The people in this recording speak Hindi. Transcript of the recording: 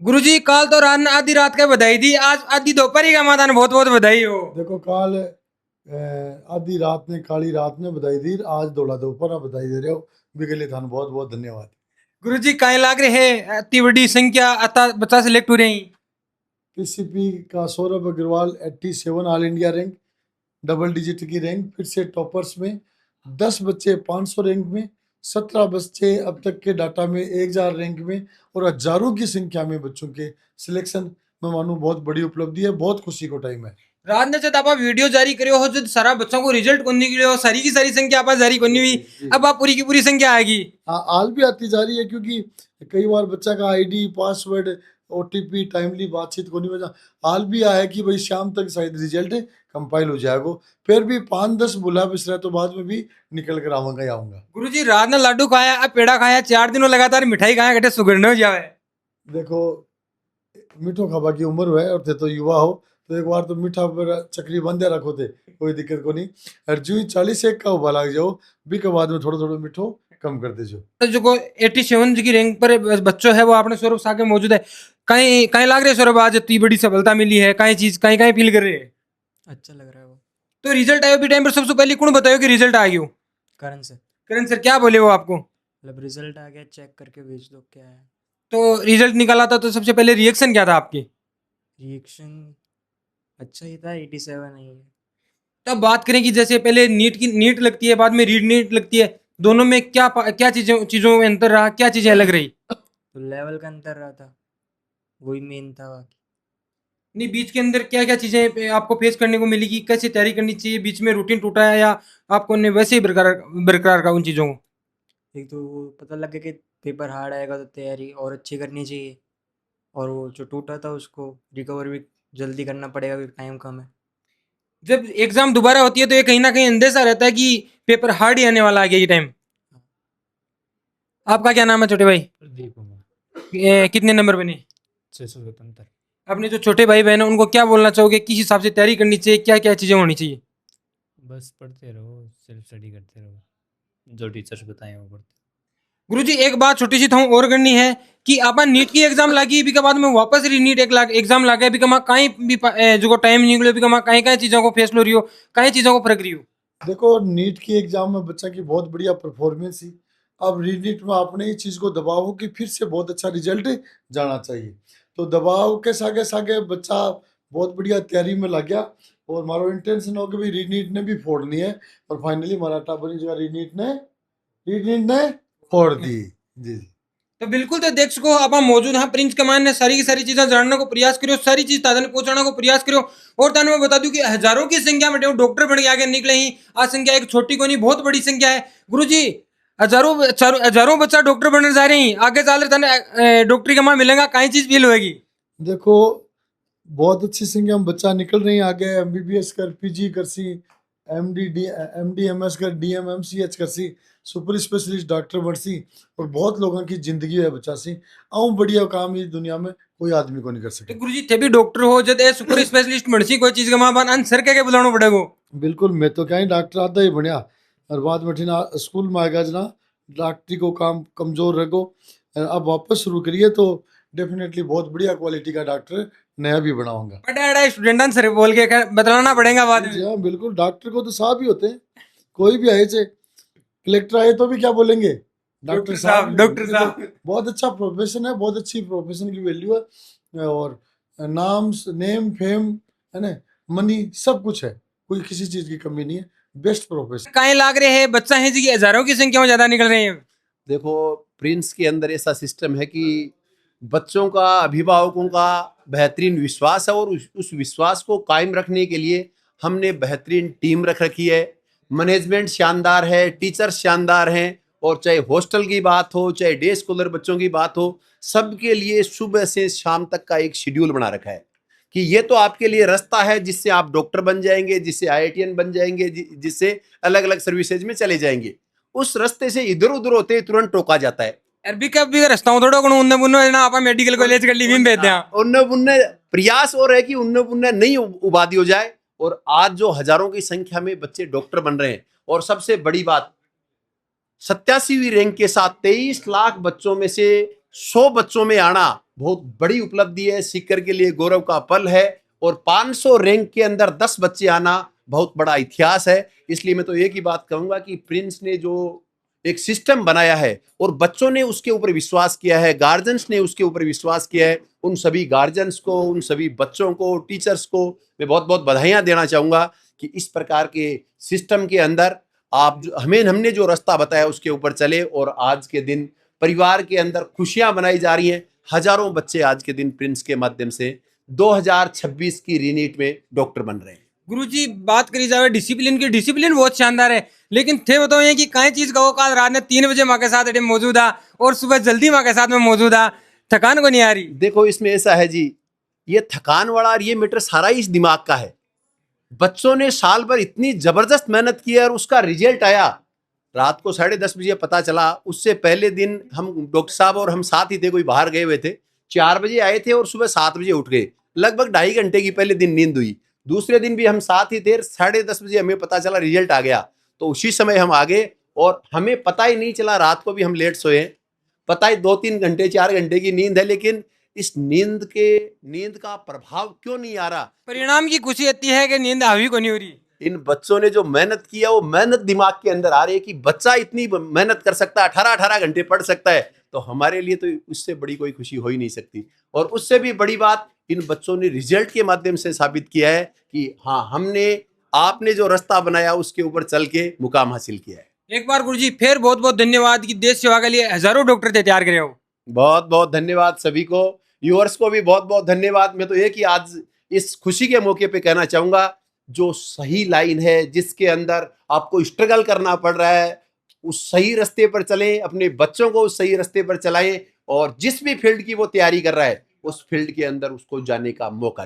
गुरुजी कल तो रात आधी रात का बधाई दी, आज आधी दोपहर ही का माता बहुत बहुत बधाई हो। देखो काल आधी रात ने काली रात ने बधाई दी, आज दौड़ा दोपहर बधाई दे रहे हो। बिके लिए थान बहुत बहुत धन्यवाद। गुरुजी कहीं लाग रहे है इतनी बड़ी संख्या अता बच्चा सिलेक्ट हो रही। पीसीपी का Saurabh Agarwal 87 all India rank, double digit की रैंक, फिर से टॉपर्स में 10 बच्चे 500 रैंक में, 17 बच्चे अब तक के डाटा में 1000 रैंक में, और हजारों की संख्या में बच्चों के सिलेक्शन मैं मानूं बहुत बड़ी उपलब्धि है, बहुत खुशी को टाइम है। रात ने जब आप वीडियो जारी करे हो जो सारा बच्चों को रिजल्ट करने के लिए हो, सारी की सारी संख्या आप जारी करनी हुई, अब आप पूरी की पूरी संख्या आएगी। हाँ हाल भी आती जा रही है, क्योंकि कई बार बच्चा का आईडी पासवर्ड ओटीपी टाइमली बातचीत को नहीं वजह हाल भी आया कि भाई शाम तक शायद रिजल्ट कंपाइल हो जाएगा। फिर भी 5-10 बुला बिसरा तो बाद में भी निकल कर आऊंगा ही आऊंगा। गुरुजी रात ने लड्डू खाया, अब पेड़ा खाया, 4 दिनों लगातार मिठाई खाया, घटे सुगर न हो जावे। देखो मीठो खाबा की उम्र है और थे तो युवा हो, तो एक बार तो मीठा पर चक्री बंदे रखो थे, कोई दिक्कत को नहीं। और जो 40 का उबा लग जाओ भी के बाद में थोड़ा थोड़ा मीठो कम कर दीजिए। तो जो को 87 जी की रैंक पर बच्चों है वो अपने सौरभ साके मौजूद है। कहीं कहीं लाग रहे सौरभ आज इतनी बड़ी सफलता मिली है, कहीं चीज कहीं कहीं फील कर रहे हैं। अच्छा लग रहा है वो। तो रिजल्ट आयो भी टाइम पर सबसे पहले कौन बतायो कि रिजल्ट आ गयो? करण से करण सर क्या बोले वो आपको? मतलब रिजल्ट आ गया, चेक करके भेज दो क्या है। तो रिजल्ट निकाला था तो सबसे पहले रिएक्शन क्या था आपके? रिएक्शन अच्छा ही था, 87 ही है। तो अब बात करें कि जैसे पहले नीट की नीट लगती है, बाद में रीड नीट लगती है, दोनों में क्या क्या चीजों चीजों में अंतर रहा, क्या चीजें अलग रही? तो लेवल का अंतर रहा था, वही मेन था। बाकी नहीं बीच के अंदर क्या क्या चीजें आपको फेस करने को मिली कि कैसे तैयारी करनी चाहिए, बीच में रूटीन टूटा है या आपको ने वैसे ही बरकरार बरकरार का उन चीजों को? एक तो वो पता लग गया कि पेपर हार्ड आएगा तो तैयारी और अच्छी करनी चाहिए, और वो जो टूटा था उसको रिकवर भी जल्दी करना पड़ेगा क्योंकि टाइम कम है। जब एग्जाम दोबारा होती है तो ये कहीं ना कहीं अंदेशा रहता है कि पेपर हार्ड ही आने वाला है ये टाइम। आपका क्या नाम है छोटे भाई? प्रदीप कुमार, कितने नंबर बने? 677। अपने जो छोटे भाई बहन हैं उनको क्या बोलना चाहोगे, किस हिसाब से तैयारी करनी चाहिए, क्या क्या चीजें होनी चाहिए? बस पढ़ते रहो, सेल्फ स्टडी करते रहो, जो टीचर्स बताएं वो पढ़ते। गुरुजी एक बात छोटी सी थाऊं और करनी है कि अपन नीट की एग्जाम लागी भी के बाद में वापस री नीट एक लाख एग्जाम लागे भी कमा कहीं भी जो टाइम निकलो भी कमा कहीं कहीं चीजों को फेस लो रही हो, कहीं चीजों को फर्क रही हो। देखो नीट की एग्जाम में बच्चा की बहुत बढ़िया परफॉर्मेंस ही, अब रीनीट में आपने इस चीज को दबाव कि फिर से बहुत अच्छा रिजल्ट जाना चाहिए, तो दबाव के सागे सागे बच्चा बहुत बढ़िया तैयारी में लग गया। और हमारा इंटेंशन हो कि भाई रीनीट ने भी फोड़नी है, और फाइनली हमारा टाबर जगह रीनीट ने फोड़ दी। जी जी। तो बिल्कुल तो देख सको आप मौजूद हाँ प्रिंस कमान ने सारी की सारी चीजें जानने को प्रयास करो, सारी चीज ताजा पहुंचाने को प्रयास करो। और ताने मैं बता दूं कि हजारों की संख्या में डॉक्टर बन के आगे निकले ही, आज संख्या एक छोटी को नहीं बहुत बड़ी संख्या है। गुरुजी हजारों हजारों बच्चा डॉक्टर बनने जा रहे हैं, आगे चल रहे थाने डॉक्टरी का मां मिलेगा, कहीं चीज फील होगी। देखो बहुत अच्छी संख्या में बच्चा निकल रही है आगे, एमबीबीएस कर पीजी कर सी, एमडी एमएस कर डीएमएमसीएच कर सी, सुपर स्पेशलिस्ट डॉक्टर बन सी, और बहुत लोगों की जिंदगी है बच्चा सी। आऊँ बढ़िया काम इस दुनिया में कोई आदमी को नहीं कर तो सके। गुरुजी थे भी डॉक्टर हो जब ए सुपर स्पेशलिस्ट बनसी कोई चीज का मां बान आंसर के बुलाना पड़ेगा। बिल्कुल, मैं तो क्या ही डॉक्टर आधा ही बढ़िया, और बाद में ठीना स्कूल में आएगा जना डॉक्टरी को काम कमजोर रहेगो, अब वापस शुरू करिए तो डेफिनेटली बहुत बढ़िया क्वालिटी का डॉक्टर नया भी बनाऊंगा। बड़ा स्टूडेंट आंसर बोल के बतलाना पड़ेगा बाद जी में। हाँ बिल्कुल, डॉक्टर को तो साहब ही होते हैं, कोई भी आए चाहे कलेक्टर आए तो भी क्या बोलेंगे, डॉक्टर साहब। डॉक्टर साहब। बहुत अच्छा प्रोफेशन है, बहुत अच्छी प्रोफेशन की वैल्यू है, और नाम नेम फेम है ना, मनी सब कुछ है, कोई किसी चीज की कमी नहीं है, बेस्ट प्रोफेशन। कहीं लाग रहे हैं बच्चा है जी की हजारों की संख्या में ज्यादा निकल रहे हैं। देखो प्रिंस के अंदर ऐसा सिस्टम है कि बच्चों का अभिभावकों का बेहतरीन विश्वास है, और उस विश्वास को कायम रखने के लिए हमने बेहतरीन टीम रख रखी है। मैनेजमेंट शानदार है, टीचर शानदार हैं, और चाहे हॉस्टल की बात हो चाहे डे स्कॉलर बच्चों की बात हो, सबके लिए सुबह से शाम तक का एक शेड्यूल बना रखा है कि ये तो आपके लिए रास्ता है जिससे आप डॉक्टर बन जाएंगे, जिससे आईआईटीएन बन जाएंगे, जिससे अलग अलग सर्विसेज में चले जाएंगे। उस रास्ते से इधर उधर होते ही तुरंत टोका जाता है। अरबी कब भी रास्ता हूं थोड़ा कोनो उन्ने बुन्ने ना आपा मेडिकल कॉलेज कर ली भी भेज दिया। उन्ने बुन्ने प्रयास और है कि उन्ने बुन्ने नहीं उबादी हो जाए, और आज जो हजारों की संख्या में बच्चे डॉक्टर बन रहे हैं, और सबसे बड़ी बात 87वीं रैंक के साथ 23 लाख बच्चों में से 100 बच्चों में आना बहुत बड़ी उपलब्धि है, सीकर के लिए गौरव का पल है। और 500 रैंक के अंदर 10 बच्चे आना बहुत बड़ा इतिहास है। इसलिए मैं तो एक ही बात कहूंगा कि प्रिंस ने जो एक सिस्टम बनाया है और बच्चों ने उसके ऊपर विश्वास किया है, गार्जियंस ने उसके ऊपर विश्वास किया है, उन सभी गार्जियंस को, उन सभी बच्चों को, टीचर्स को मैं बहुत बहुत बधाइयाँ देना चाहूँगा कि इस प्रकार के सिस्टम के अंदर आप हमने जो रास्ता बताया उसके ऊपर चले और आज के दिन परिवार के अंदर खुशियां मनाई जा रही हैं। हजारों बच्चे आज के दिन प्रिंस के माध्यम से 2026 की रीनीट में डॉक्टर बन रहे हैं। गुरुजी बात करी जाए डिसिप्लिन की, डिसिप्लिन बहुत शानदार है, लेकिन थे बताओ ये कि काई चीज का काल रात ने 3 बजे माँ के साथ अड़े मौजूद आ और सुबह जल्दी माँ के साथ में मौजूद आ, थकान को नहीं आ रही? देखो इसमें ऐसा है जी, ये थकान वाला और ये मैटर सारा ही इस दिमाग का है। बच्चों ने साल भर इतनी जबरदस्त मेहनत की और उसका रिजल्ट आया रात को 10:30 बजे पता चला। उससे पहले दिन हम डॉक्टर साहब और हम साथ ही थे, कोई बाहर गए हुए थे, 4 बजे आए थे और सुबह 7 बजे उठ गए। लगभग 2.5 घंटे की पहले दिन नींद हुई। दूसरे दिन भी हम साथ ही थे, 10:30 बजे हमें पता चला रिजल्ट आ गया, तो उसी समय हम आ गए और हमें पता ही नहीं चला। रात को भी हम लेट सोए, पता ही 2-3 घंटे 4 घंटे की नींद है, लेकिन इस नींद का प्रभाव क्यों नहीं आ रहा? परिणाम की खुशी इतनी है कि नींद हावी को नहीं हो रही। इन बच्चों ने जो मेहनत की है वो मेहनत दिमाग के अंदर आ रही है कि बच्चा इतनी मेहनत कर सकता है, 18-18 घंटे पढ़ सकता है, तो हमारे लिए तो उससे बड़ी कोई खुशी हो ही नहीं सकती। और उससे भी बड़ी बात इन बच्चों ने रिजल्ट के माध्यम से साबित किया है कि हाँ, आपने जो रास्ता बनाया उसके ऊपर चल के मुकाम हासिल किया है। एक बार गुरुजी फिर बहुत बहुत धन्यवाद कि देश सेवा के लिए हजारों डॉक्टर तैयार करे हो। बहुत बहुत धन्यवाद सभी को, व्यूअर्स को भी बहुत बहुत धन्यवाद। मैं तो एक ही आज इस खुशी के मौके पे कहना चाहूंगा, जो सही लाइन है जिसके अंदर आपको स्ट्रगल करना पड़ रहा है, उस सही रास्ते पर चलें, अपने बच्चों को उस सही रास्ते पर चलाएं और जिस भी फील्ड की वो तैयारी कर रहा है उस फील्ड के अंदर उसको जाने का मौका